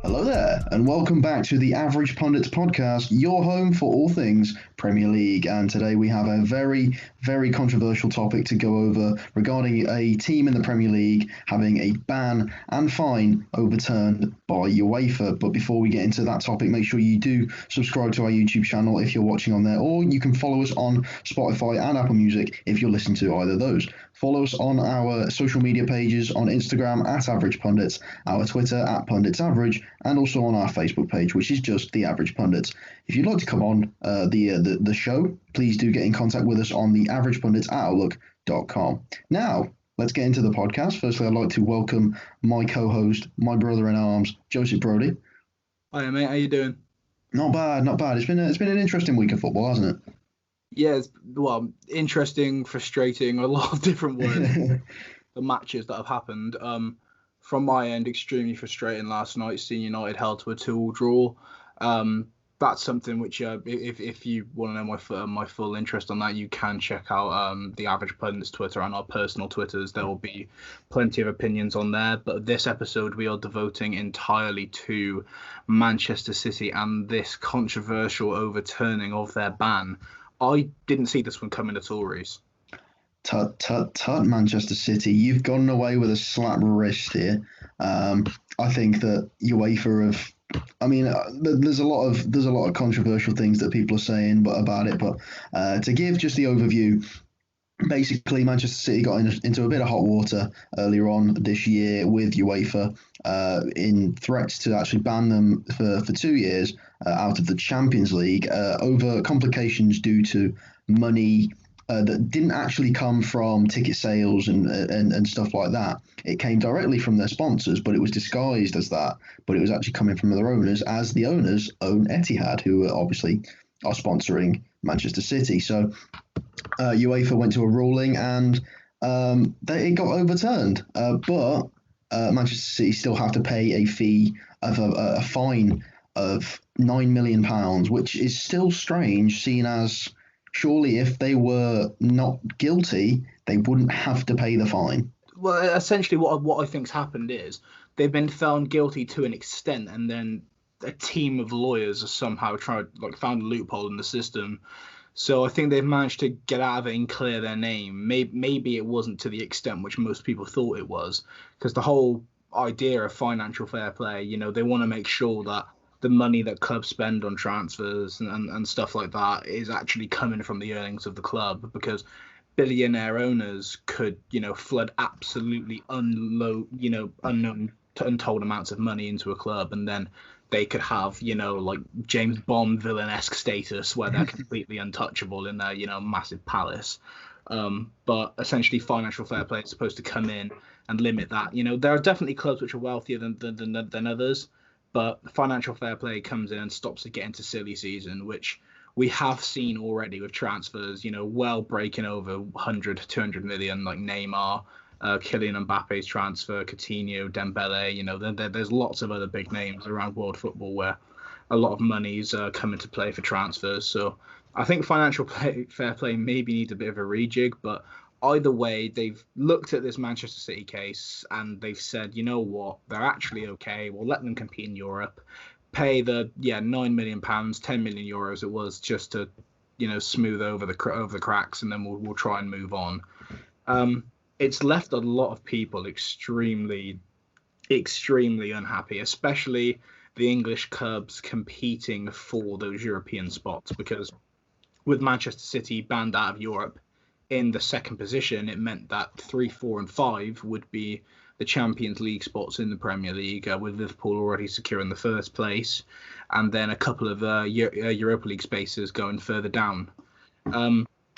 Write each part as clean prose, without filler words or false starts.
Hello there, and welcome back to the Average Pundits podcast, your home for all things Premier League. And today we have a very, very controversial topic to go over regarding a team in the Premier League having a ban and fine overturned by UEFA. But before we get into that topic, make sure you do subscribe to our YouTube channel if you're watching on there, or you can follow us on Spotify and Apple Music if you're listening to either of those. Follow us on our social media pages on Instagram at Average Pundits, our Twitter at Pundits Average, and also on our Facebook page, which is just The Average Pundits. If you'd like to come on the show, please do get in contact with us on the Average Pundits at Outlook.com. Now, let's get into the podcast. Firstly, I'd like to welcome my co-host, my brother-in-arms, Joseph Brody. Hi, mate. How you doing? Not bad, not bad. It's been an interesting week of football, hasn't it? Yeah, interesting, frustrating, a lot of different words. The matches that have happened. From my end, extremely frustrating last night, seeing United held to a 2-2 draw. That's something which, if you want to know my full interest on that, you can check out the Average Pundits Twitter and our personal Twitters. There will be plenty of opinions on there. But this episode, we are devoting entirely to Manchester City and this controversial overturning of their ban. I didn't see this one coming at all, Reece. Tut, Manchester City. You've gone away with a slap wrist here. I think that UEFA have... I mean, there's a lot of controversial things that people are saying about it, but to give just the overview, basically Manchester City got into a bit of hot water earlier on this year with UEFA in threats to actually ban them for 2 years out of the Champions League over complications due to money that didn't actually come from ticket sales and stuff like that. It came directly from their sponsors, but it was disguised as that. But it was actually coming from their owners, as the owners own Etihad, who obviously are sponsoring Manchester City. So UEFA went to a ruling and it got overturned. But Manchester City still have to pay a fee of a fine of £9 million, which is still strange, seeing as... Surely, if they were not guilty, they wouldn't have to pay the fine. Well, essentially, what I think's happened is they've been found guilty to an extent, and then a team of lawyers have somehow found a loophole in the system. So I think they've managed to get out of it and clear their name. Maybe it wasn't to the extent which most people thought it was, because the whole idea of financial fair play, they want to make sure that the money that clubs spend on transfers and stuff like that is actually coming from the earnings of the club, because billionaire owners could, flood absolutely untold amounts of money into a club, and then they could have, like James Bond villain-esque status where they're completely untouchable in their, massive palace. But essentially financial fair play is supposed to come in and limit that. There are definitely clubs which are wealthier than others, but financial fair play comes in and stops it getting to silly season, which we have seen already with transfers, well breaking over 100, 200 million, like Neymar, Kylian Mbappe's transfer, Coutinho, Dembele. There's lots of other big names around world football where a lot of money's come into play for transfers. So I think financial fair play maybe needs a bit of a rejig, but either way, they've looked at this Manchester City case and they've said, you know what, they're actually okay. We'll let them compete in Europe, pay the £9 million, €10 million it was, just to smooth over the cracks, and then we'll try and move on. It's left a lot of people extremely unhappy, especially the English clubs competing for those European spots, because with Manchester City banned out of Europe in the second position, it meant that 3, 4, and 5 would be the Champions League spots in the Premier League, with Liverpool already securing the first place, and then a couple of Europa League spaces going further down,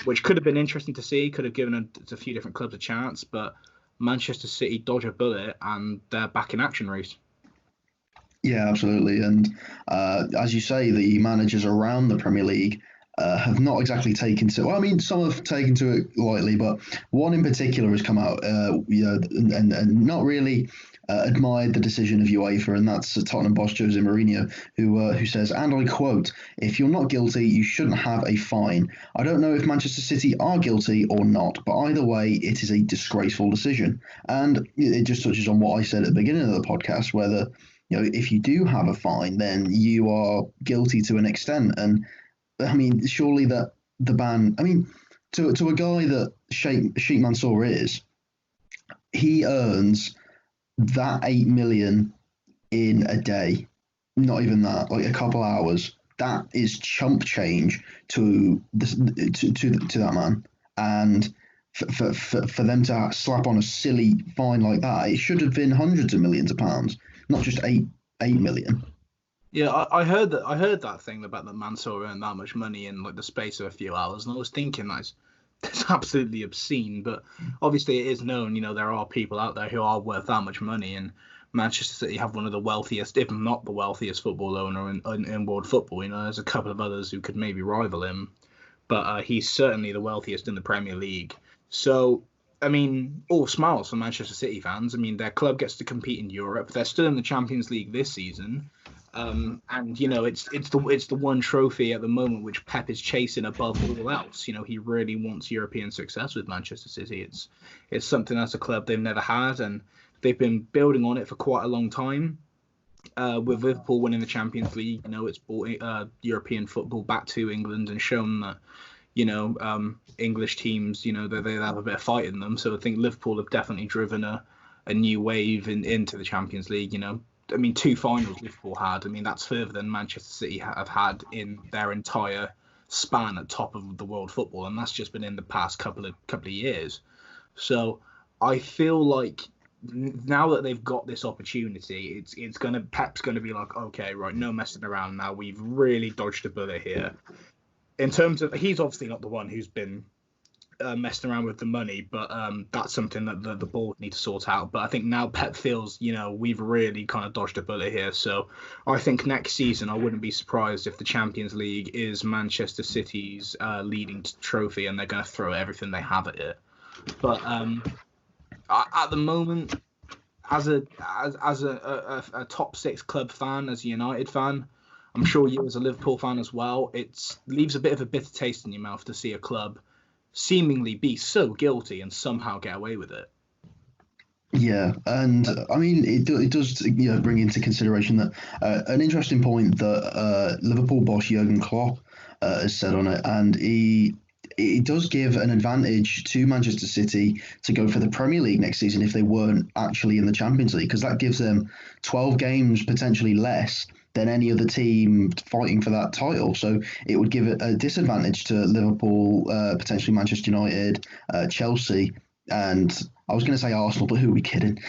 which could have been interesting to see, could have given a few different clubs a chance, but Manchester City dodge a bullet and they're back in action, Reece. Yeah, absolutely. And as you say, the managers around the Premier League have not exactly taken to. Well, I mean, some have taken to it lightly, but one in particular has come out, and not really admired the decision of UEFA, and that's Tottenham boss Jose Mourinho, who says, and I quote, "If you're not guilty, you shouldn't have a fine. I don't know if Manchester City are guilty or not, but either way, it is a disgraceful decision." And it just touches on what I said at the beginning of the podcast, whether if you do have a fine, then you are guilty to an extent. And I mean, surely that the ban. I mean, to a guy that Sheikh Mansour is, he earns that 8 million in a day. Not even that, like a couple hours. That is chump change to to that man. And for them to slap on a silly fine like that, it should have been hundreds of millions of pounds, not just 8 million. Yeah, I heard that. I heard that thing about that Mansour earned that much money in like the space of a few hours, and I was thinking that's absolutely obscene. But obviously, it is known. There are people out there who are worth that much money, and Manchester City have one of the wealthiest, if not the wealthiest, football owner in world football. There's a couple of others who could maybe rival him, but he's certainly the wealthiest in the Premier League. So, I mean, all smiles for Manchester City fans. I mean, their club gets to compete in Europe. They're still in the Champions League this season. And it's the one trophy at the moment which Pep is chasing above all else. He really wants European success with Manchester City. It's something as a club they've never had, and they've been building on it for quite a long time. With Liverpool winning the Champions League, it's brought European football back to England and shown that English teams, they have a bit of fight in them. So I think Liverpool have definitely driven a new wave into the Champions League. I mean, 2 finals Liverpool had. I mean, that's further than Manchester City have had in their entire span at top of the world football, and that's just been in the past couple of years. So I feel like now that they've got this opportunity, Pep's gonna be like, okay, right, no messing around now. We've really dodged a bullet here. In terms of, he's obviously not the one who's been messing around with the money, but that's something that the board need to sort out. But I think now Pep feels, we've really kind of dodged a bullet here. So I think next season I wouldn't be surprised if the Champions League is Manchester City's leading trophy, and they're going to throw everything they have at it. But at the moment, as a top 6 club fan, as a United fan, I'm sure you as a Liverpool fan as well, it leaves a bit of a bitter taste in your mouth to see a club seemingly be so guilty and somehow get away with it. Yeah, and I mean it does bring into consideration that an interesting point that Liverpool boss Jurgen Klopp has said on it, and it does give an advantage to Manchester City to go for the Premier League next season if they weren't actually in the Champions League, because that gives them 12 games potentially less than any other team fighting for that title. So it would give a disadvantage to Liverpool, potentially Manchester United, Chelsea, and I was going to say Arsenal, but who are we kidding?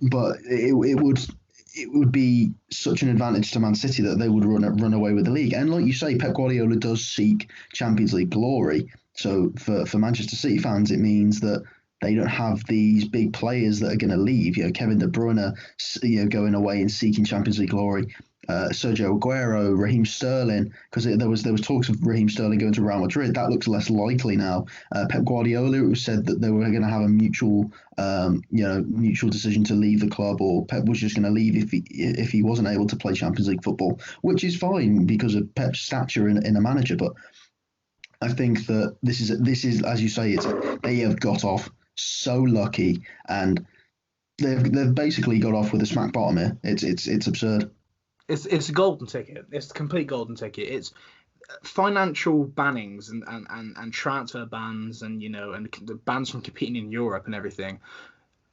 But it would be such an advantage to Man City that they would run away with the league. And like you say, Pep Guardiola does seek Champions League glory. So for Manchester City fans, it means that they don't have these big players that are going to leave. Kevin De Bruyne, going away and seeking Champions League glory. Sergio Aguero, Raheem Sterling, because there was talks of Raheem Sterling going to Real Madrid. That looks less likely now. Pep Guardiola, it was said that they were going to have a mutual decision to leave the club, or Pep was just going to leave if he wasn't able to play Champions League football, which is fine because of Pep's stature in a manager. But I think that this is as you say, they have got off so lucky, and they've basically got off with a smack bottom here. It's absurd. It's a golden ticket. It's the complete golden ticket. It's financial bannings and transfer bans and the bans from competing in Europe and everything.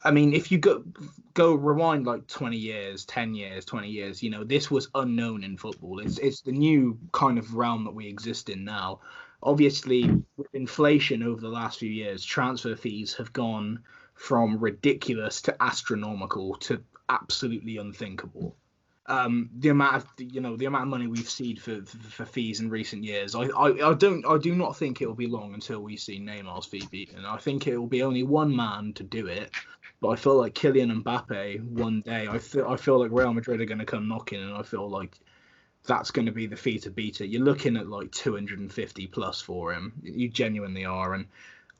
I mean, if you go rewind like 20 years, 10 years, 20 years, this was unknown in football. It's the new kind of realm that we exist in now. Obviously, with inflation over the last few years, transfer fees have gone from ridiculous to astronomical to absolutely unthinkable. The amount of money we've seen for fees in recent years, I do not think it will be long until we see Neymar's fee beaten. I think it will be only one man to do it, but I feel like Kylian Mbappe one day. I feel like Real Madrid are going to come knocking, and I feel like that's going to be the fee to beat it. You're looking at like 250 plus for him. You genuinely are, and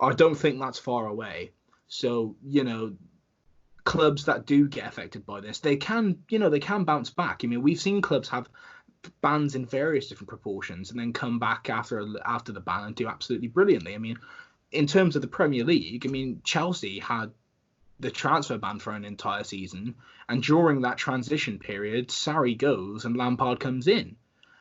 I don't think that's far away. So clubs that do get affected by this, they can bounce back. I mean, we've seen clubs have bans in various different proportions and then come back after the ban and do absolutely brilliantly. I mean, in terms of the Premier League, I mean, Chelsea had the transfer ban for an entire season, and during that transition period, Sarri goes and Lampard comes in.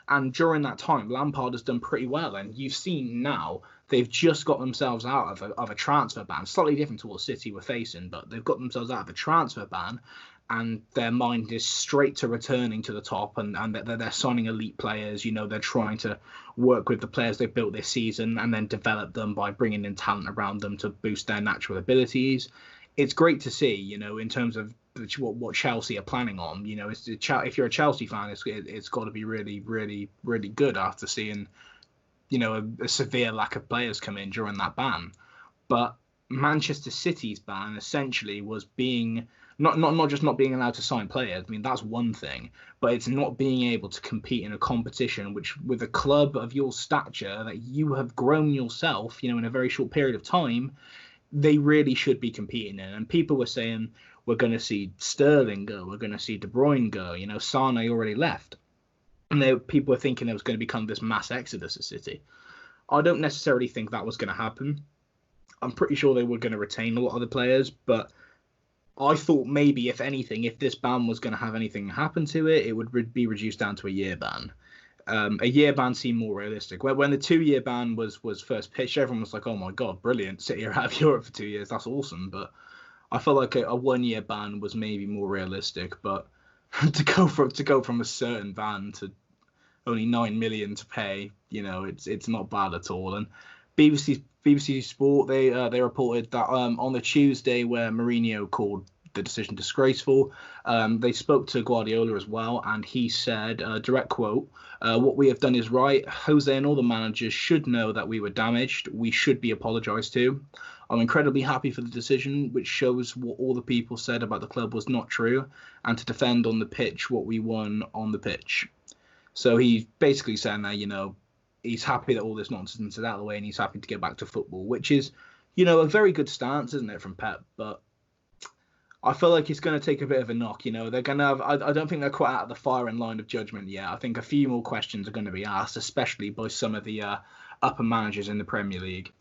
And during that time, Lampard has done pretty well. And you've seen now they've just got themselves out of a transfer ban, slightly different to what City were facing, but they've got themselves out of a transfer ban, and their mind is straight to returning to the top, and they're signing elite players. You know, they're trying to work with the players they've built this season and then develop them by bringing in talent around them to boost their natural abilities. It's great to see, you know, in terms of what Chelsea are planning on. You know, if you're a Chelsea fan, it's got to be really, really, really good after seeing, you know, a severe lack of players come in during that ban. But Manchester City's ban essentially was being not just not being allowed to sign players. I mean, that's one thing, but it's not being able to compete in a competition which, with a club of your stature that you have grown yourself, you know, in a very short period of time, they really should be competing in. And people were saying, we're going to see Sterling go, we're going to see De Bruyne go, you know, Sane already left. And people were thinking there was going to become this mass exodus of City. I don't necessarily think that was going to happen. I'm pretty sure they were going to retain a lot of the players, but I thought maybe, if anything, if this ban was going to have anything happen to it, it would be reduced down to a year ban. A year ban seemed more realistic. When the 2-year ban was first pitched, everyone was like, "Oh my god, brilliant! City are out of Europe for 2 years. That's awesome." But I felt like a 1-year ban was maybe more realistic. But to go from a certain ban to only 9 million to pay, you know, it's not bad at all. And BBC Sport, they reported that on the Tuesday where Mourinho called the decision disgraceful, they spoke to Guardiola as well, and he said, direct quote, "What we have done is right. Jose and all the managers should know that we were damaged. We should be apologised to. I'm incredibly happy for the decision, which shows what all the people said about the club was not true, and to defend on the pitch what we won on the pitch." So he's basically saying that, you know, he's happy that all this nonsense is out of the way and he's happy to get back to football, which is, you know, a very good stance, isn't it, from Pep? But I feel like it's going to take a bit of a knock. You know, they're going to have, I don't think they're quite out of the firing line of judgment yet. I think a few more questions are going to be asked, especially by some of the upper managers in the Premier League.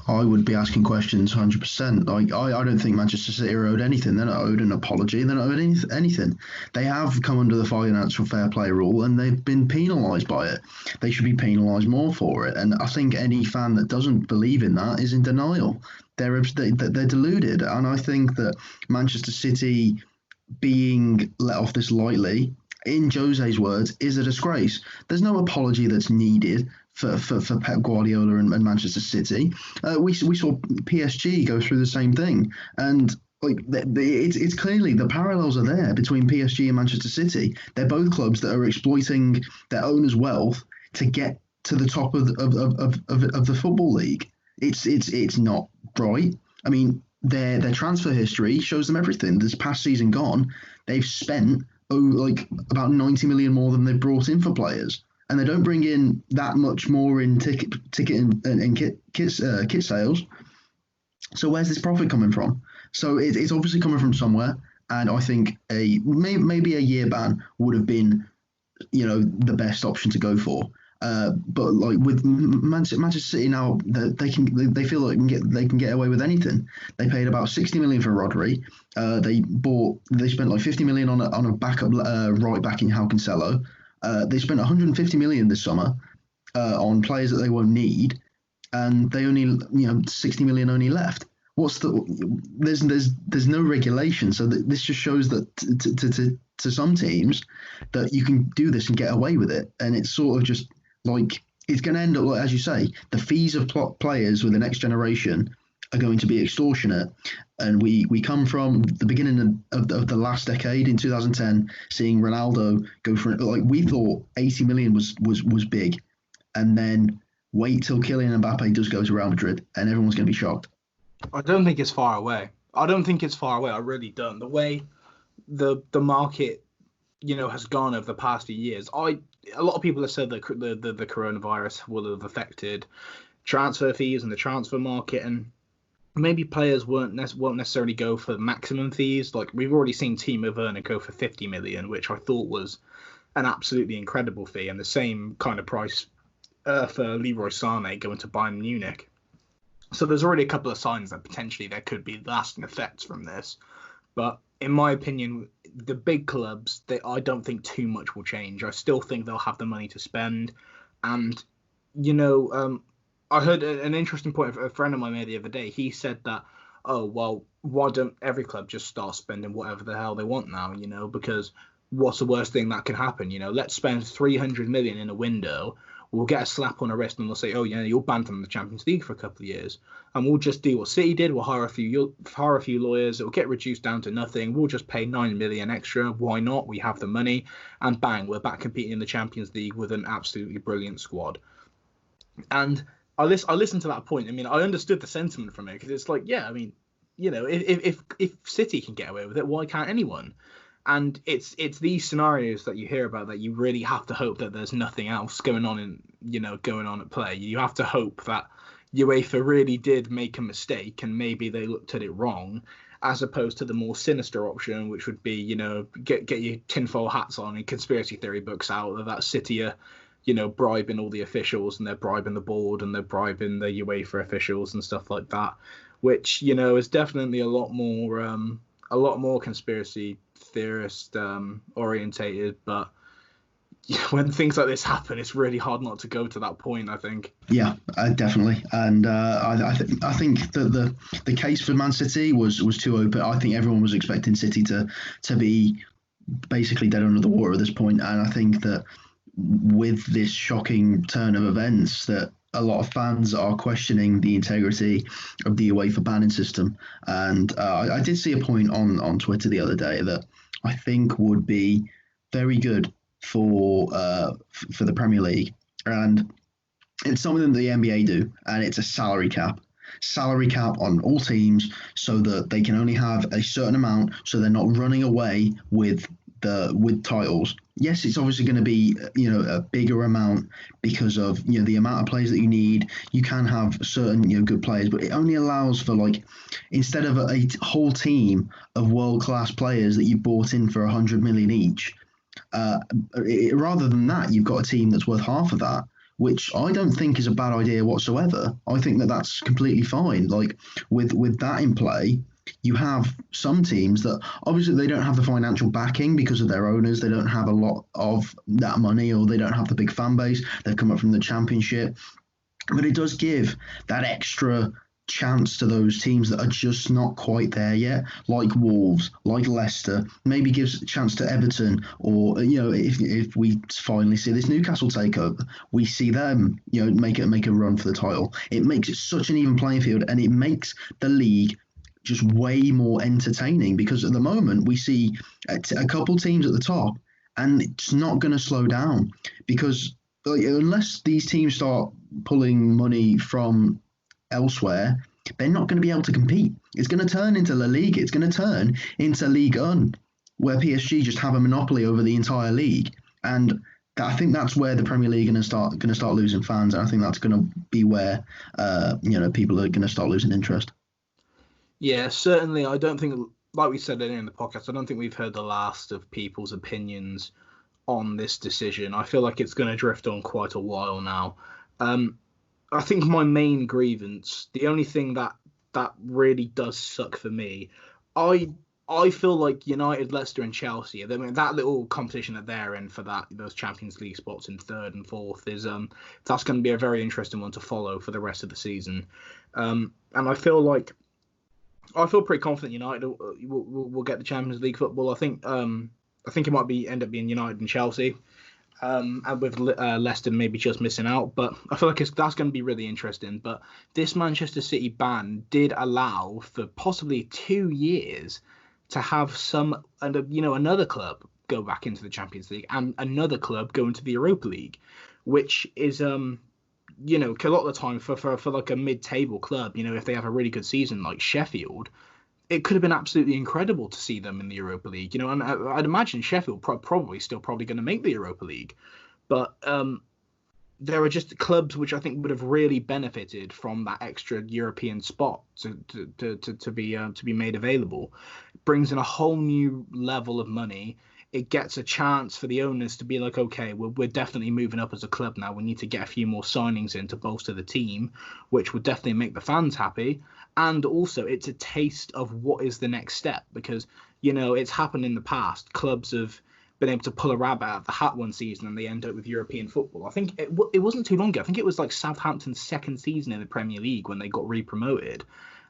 I would be asking questions 100%. Like, I don't think Manchester City are owed anything. They're not owed an apology. They're not owed anything. They have come under the financial fair play rule and they've been penalised by it. They should be penalised more for it. And I think any fan that doesn't believe in that is in denial. They're deluded. And I think that Manchester City being let off this lightly, in Jose's words, is a disgrace. There's no apology that's needed for Pep Guardiola and Manchester City. We saw PSG go through the same thing, and like it's clearly the parallels are there between PSG and Manchester City. They're both clubs that are exploiting their owners' wealth to get to the top of the football league. It's not right. I mean, their transfer history shows them everything. This past season gone, they've spent about 90 million more than they've brought in for players. And they don't bring in that much more in ticket and kit sales. So where's this profit coming from? So it's obviously coming from somewhere. And I think maybe a year ban would have been, you know, the best option to go for. But like with Manchester City now, they feel like they can get away with anything. They paid about 60 million for Rodri. They spent like 50 million on a backup right back in João Cancelo. They spent 150 million this summer on players that they won't need, and they only, you know, 60 million only left. There's no regulation, so this just shows that to some teams that you can do this and get away with it, and it's sort of just like it's going to end up, as you say, the fees of players with the next generation are going to be extortionate. And we come from the beginning of the last decade in 2010, seeing Ronaldo go for, like, we thought 80 million was big, and then wait till Kylian Mbappe does go to Real Madrid and everyone's going to be shocked. I don't think it's far away. I really don't. The way the market, you know, has gone over the past few years, a lot of people have said that the coronavirus will have affected transfer fees and the transfer market, and maybe players won't necessarily go for maximum fees. Like, we've already seen Timo Werner go for 50 million, which I thought was an absolutely incredible fee, and the same kind of price for Leroy Sané going to Bayern Munich. So there's already a couple of signs that potentially there could be lasting effects from this. But in my opinion, the big clubs, I don't think too much will change. I still think they'll have the money to spend. And, I heard an interesting point. A friend of mine made the other day. He said that, oh, well, why don't every club just start spending whatever the hell they want now, because what's the worst thing that can happen? Let's spend 300 million in a window. We'll get a slap on the wrist and they'll say, oh, yeah, you're banned from the Champions League for a couple of years. And we'll just do what City did. We'll hire a few lawyers. It'll get reduced down to nothing. We'll just pay 9 million extra. Why not? We have the money. And bang, we're back competing in the Champions League with an absolutely brilliant squad. And I listened to that point. I mean, I understood the sentiment from it because it's like, yeah, I mean, if City can get away with it, why can't anyone? And it's these scenarios that you hear about that you really have to hope that there's nothing else going on at play. You have to hope that UEFA really did make a mistake and maybe they looked at it wrong, as opposed to the more sinister option, which would be, get your tinfoil hats on and conspiracy theory books out that City are, bribing all the officials and they're bribing the board and they're bribing the UEFA officials and stuff like that, which, is definitely a lot more conspiracy theorist orientated. But when things like this happen, it's really hard not to go to that point, I think. Yeah, definitely. And I think that the case for Man City was too open. I think everyone was expecting City to be basically dead under the water at this point. And I think that with this shocking turn of events, that a lot of fans are questioning the integrity of the UEFA banning system. And I did see a point on Twitter the other day that I think would be very good for the Premier League. And it's something that the NBA do, and it's a salary cap on all teams so that they can only have a certain amount, so they're not running away with titles. Yes, it's obviously going to be a bigger amount because of the amount of players that you need. You can have certain good players, but it only allows for, like, instead of a whole team of world-class players that you bought in for 100 million each, rather than that, you've got a team that's worth half of that, which I don't think is a bad idea whatsoever. I think that that's completely fine. Like, with that in play, you have some teams that obviously they don't have the financial backing because of their owners. They don't have a lot of that money, or they don't have the big fan base. They've come up from the Championship. But it does give that extra chance to those teams that are just not quite there yet, like Wolves, like Leicester. Maybe gives a chance to Everton, or if we finally see this Newcastle takeover, we see them make a run for the title. It makes it such an even playing field, and it makes the league just way more entertaining, because at the moment we see a couple teams at the top, and it's not going to slow down, because unless these teams start pulling money from elsewhere, they're not going to be able to compete. It's going to turn into La Liga. It's going to turn into Ligue 1, where PSG just have a monopoly over the entire league. And I think that's where the Premier League is going to start losing fans. And I think that's going to be where people are going to start losing interest. Yeah, certainly. I don't think, like we said earlier in the podcast, I don't think we've heard the last of people's opinions on this decision. I feel like it's going to drift on quite a while now. I think my main grievance, the only thing that really does suck for me, I feel like United, Leicester, and Chelsea, I mean, that little competition that they're in for those Champions League spots in third and fourth is that's going to be a very interesting one to follow for the rest of the season. And I feel pretty confident United will get the Champions League football. I think it might end up being United and Chelsea, and with Leicester maybe just missing out. But I feel like that's going to be really interesting. But this Manchester City ban did allow for possibly 2 years to have another club go back into the Champions League and another club go into the Europa League, which is a lot of the time for like a mid-table club, if they have a really good season like Sheffield, it could have been absolutely incredible to see them in the Europa League, and I'd imagine Sheffield probably going to make the Europa League, but there are just clubs which I think would have really benefited from that extra European spot to be made available. It brings in a whole new level of money. it gets a chance for the owners to be like, okay, we're definitely moving up as a club now. We need to get a few more signings in to bolster the team, which would definitely make the fans happy. And also, it's a taste of what is the next step, because, it's happened in the past. Clubs have been able to pull a rabbit out of the hat one season and they end up with European football. I think it wasn't too long ago. I think it was like Southampton's second season in the Premier League when they got re-promoted.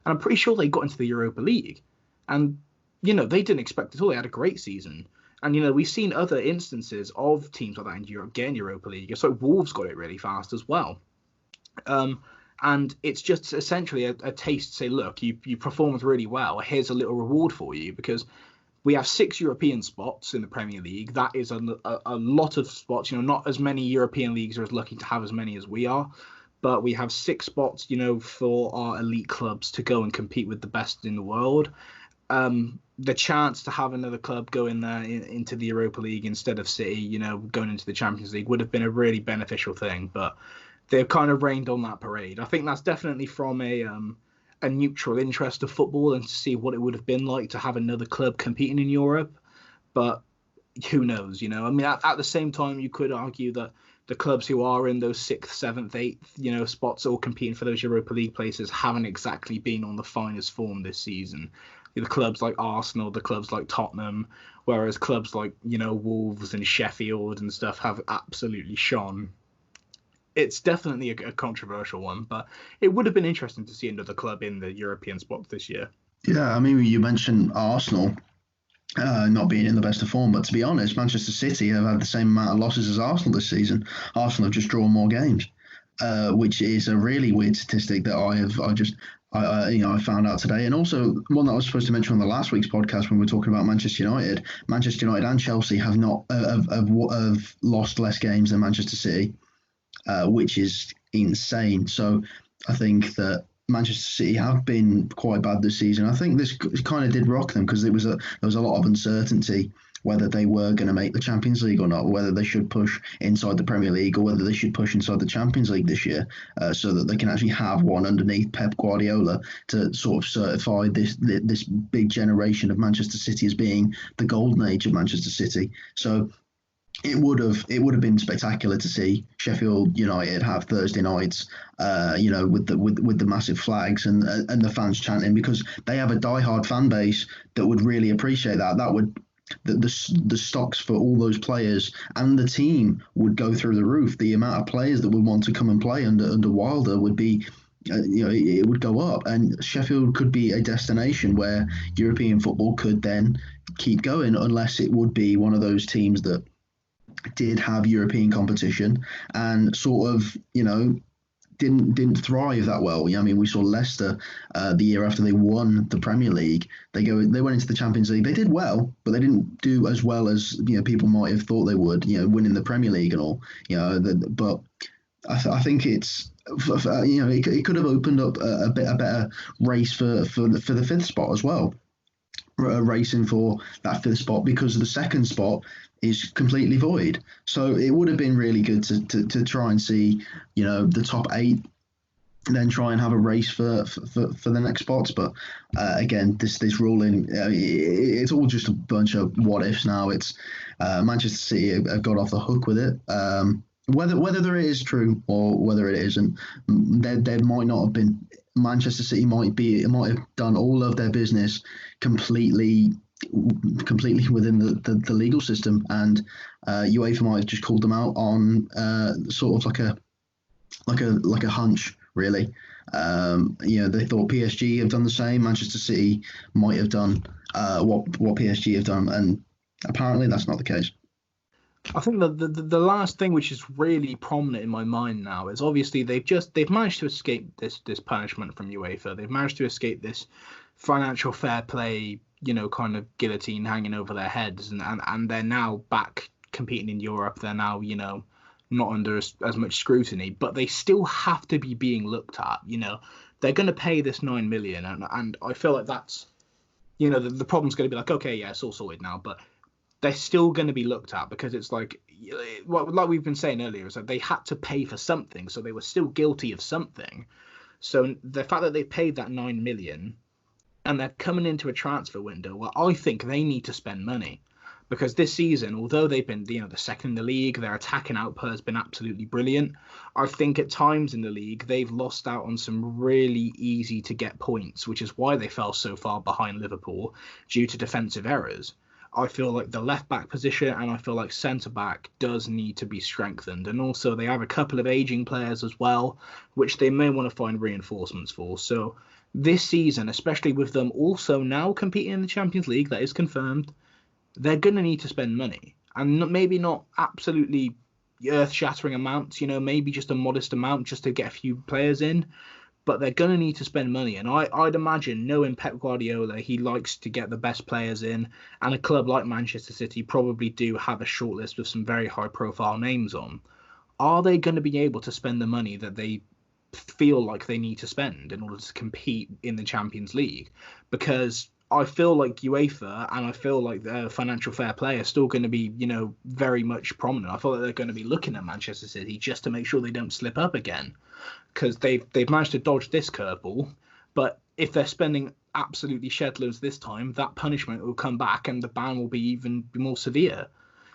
And I'm pretty sure they got into the Europa League. And, they didn't expect it at all. They had a great season. And, we've seen other instances of teams like that in Europe getting Europa League. It's like Wolves got it really fast as well. And it's just essentially a taste to say, look, you performed really well. Here's a little reward for you, because we have 6 European spots in the Premier League. That is a lot of spots. Not as many European leagues are as lucky to have as many as we are. But we have 6 spots, for our elite clubs to go and compete with the best in the world. The chance to have another club go in there into the Europa League instead of City, going into the Champions League would have been a really beneficial thing. But they've kind of rained on that parade. I think that's definitely from a neutral interest of football and to see what it would have been like to have another club competing in Europe. But who knows, I mean, at the same time, you could argue that the clubs who are in those 6th, 7th, 8th, spots or competing for those Europa League places haven't exactly been on the finest form this season. The clubs like Arsenal, the clubs like Tottenham, whereas clubs like, Wolves and Sheffield and stuff have absolutely shone. It's definitely a controversial one, but it would have been interesting to see another club in the European spot this year. Yeah, I mean, you mentioned Arsenal not being in the best of form, but to be honest, Manchester City have had the same amount of losses as Arsenal this season. Arsenal have just drawn more games, which is a really weird statistic that I found out today, and also one that I was supposed to mention on the last week's podcast when we were talking about Manchester United. Manchester United and Chelsea have lost less games than Manchester City, which is insane. So I think that Manchester City have been quite bad this season. I think this kind of did rock them because there was a lot of uncertainty whether they were going to make the Champions League or not, whether they should push inside the Premier League or whether they should push inside the Champions League this year, so that they can actually have one underneath Pep Guardiola to sort of certify this big generation of Manchester City as being the golden age of Manchester City. So it would have been spectacular to see Sheffield United have Thursday nights, with the massive flags and the fans chanting, because they have a diehard fan base that would really appreciate that. That would the stocks for all those players and the team would go through the roof. The amount of players that would want to come and play under Wilder would be, it would go up, and Sheffield could be a destination where European football could then keep going, unless it would be one of those teams that did have European competition and sort of, didn't thrive that well. I mean, we saw Leicester the year after they won the Premier League. They went into the Champions League. They did well, but they didn't do as well as people might have thought they would. Winning the Premier League and all. But I think it's it could have opened up a better race for the 5th spot as well. Racing for that 5th spot, because the 2nd spot is completely void. So it would have been really good to try and see, the top 8, then try and have a race for the next spots. But again, this ruling, it's all just a bunch of what ifs now. It's Manchester City have got off the hook with it. Whether it is true or whether it isn't, there might not have been. Manchester City might have done all of their business completely within the legal system, and UEFA might have just called them out on sort of like a hunch, really. They thought PSG have done the same. Manchester City might have done what PSG have done, and apparently that's not the case. I think the last thing which is really prominent in my mind now is obviously they've managed to escape this punishment from UEFA. They've managed to escape this financial fair play, kind of guillotine hanging over their heads, and they're now back competing in Europe. They're now, not under as much scrutiny, but they still have to be being looked at. They're going to pay this 9 million, and I feel like that's, the problem's going to be like, okay, yeah, it's all sorted now, but they're still going to be looked at, because it's like we've been saying earlier, is that they had to pay for something, so they were still guilty of something. So the fact that they paid that 9 million and they're coming into a transfer window where I think they need to spend money, Because this season, although they've been, the second in the league, their attacking output has been absolutely brilliant. I think at times in the league, they've lost out on some really easy to get points, which is why they fell so far behind Liverpool due to defensive errors. I feel like the left back position and I feel like centre back does need to be strengthened. And also, they have a couple of aging players as well, which they may want to find reinforcements for. So, this season, especially with them also now competing in the Champions League, that is confirmed, they're going to need to spend money. And maybe not absolutely earth-shattering amounts, maybe just a modest amount just to get a few players in. But they're going to need to spend money. And I'd imagine, knowing Pep Guardiola, he likes to get the best players in. And a club like Manchester City probably do have a shortlist with some very high-profile names on. Are they going to be able to spend the money that they feel like they need to spend in order to compete in the Champions League? Because I feel like UEFA and I feel like the financial fair play are still going to be, very much prominent. I feel like they're going to be looking at Manchester City just to make sure they don't slip up again, because they've managed to dodge this curveball. But if they're spending absolutely shed loads this time, that punishment will come back and the ban will be even more severe.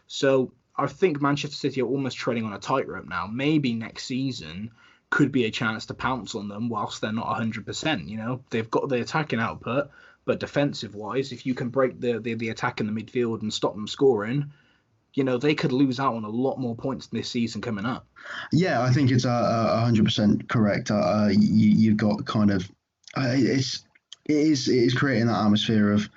So I think Manchester City are almost treading on a tightrope now. Maybe next season could be a chance to pounce on them whilst they're not 100%. They've got the attacking output, but defensive-wise, if you can break the attack in the midfield and stop them scoring, they could lose out on a lot more points this season coming up. Yeah, I think it's 100% correct. You've got kind of it is creating that atmosphere of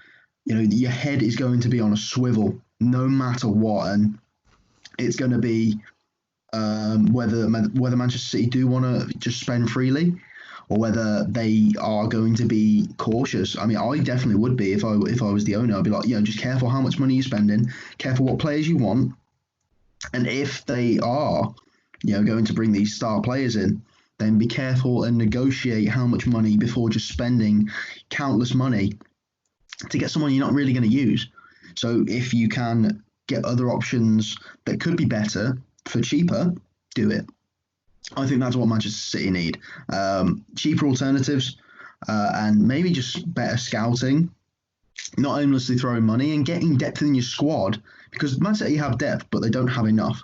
your head is going to be on a swivel no matter what, and it's going to be whether Manchester City do want to just spend freely, or whether they are going to be cautious. I mean, I definitely would be if I was the owner. I'd be like, just careful how much money you're spending, careful what players you want, and if they are, going to bring these star players in, then be careful and negotiate how much money before just spending countless money to get someone you're not really going to use. So if you can get other options that could be better for cheaper, do it. I think that's what Manchester City need. Cheaper alternatives and maybe just better scouting, not aimlessly throwing money and getting depth in your squad, because Man City have depth, but they don't have enough.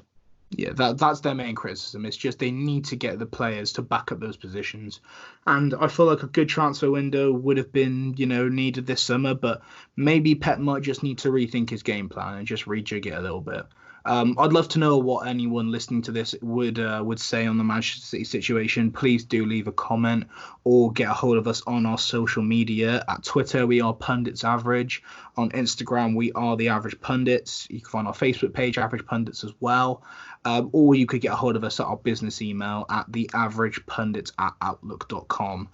Yeah, that's their main criticism. It's just they need to get the players to back up those positions. And I feel like a good transfer window would have been, needed this summer, but maybe Pep might just need to rethink his game plan and just rejig it a little bit. I'd love to know what anyone listening to this would say on the Manchester City situation. Please do leave a comment or get a hold of us on our social media. At Twitter, we are Pundits Average. On Instagram, we are The Average Pundits. You can find our Facebook page, Average Pundits, as well. Or you could get a hold of us at our business email at theaveragepundits@outlook.com.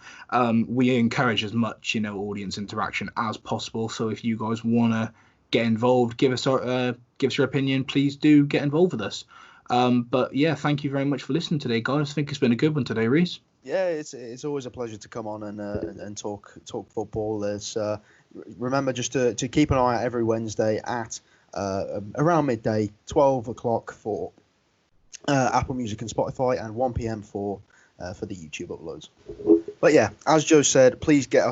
We encourage as much, audience interaction as possible. So if you guys want to get involved, give us your opinion, please do get involved with us. But yeah, thank you very much for listening today, guys. I think it's been a good one today, Reese. Yeah, it's always a pleasure to come on and talk football. There's remember just to keep an eye out every Wednesday at around midday, 12 o'clock for Apple Music and Spotify, and 1 p.m. for the YouTube uploads. But yeah, as Joe said, please get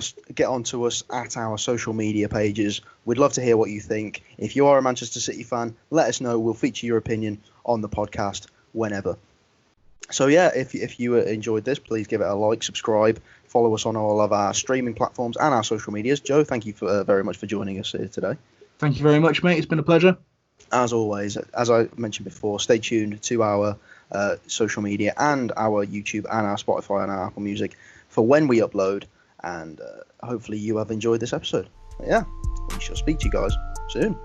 on to us at our social media pages. We'd love to hear what you think. If you are a Manchester City fan, let us know. We'll feature your opinion on the podcast whenever. So yeah, if you enjoyed this, please give it a like, subscribe, follow us on all of our streaming platforms and our social medias. Joe, thank you very much for joining us here today. Thank you very much, mate. It's been a pleasure. As always, as I mentioned before, stay tuned to our social media and our YouTube and our Spotify and our Apple Music for when we upload, and hopefully you have enjoyed this episode. But yeah, we shall speak to you guys soon.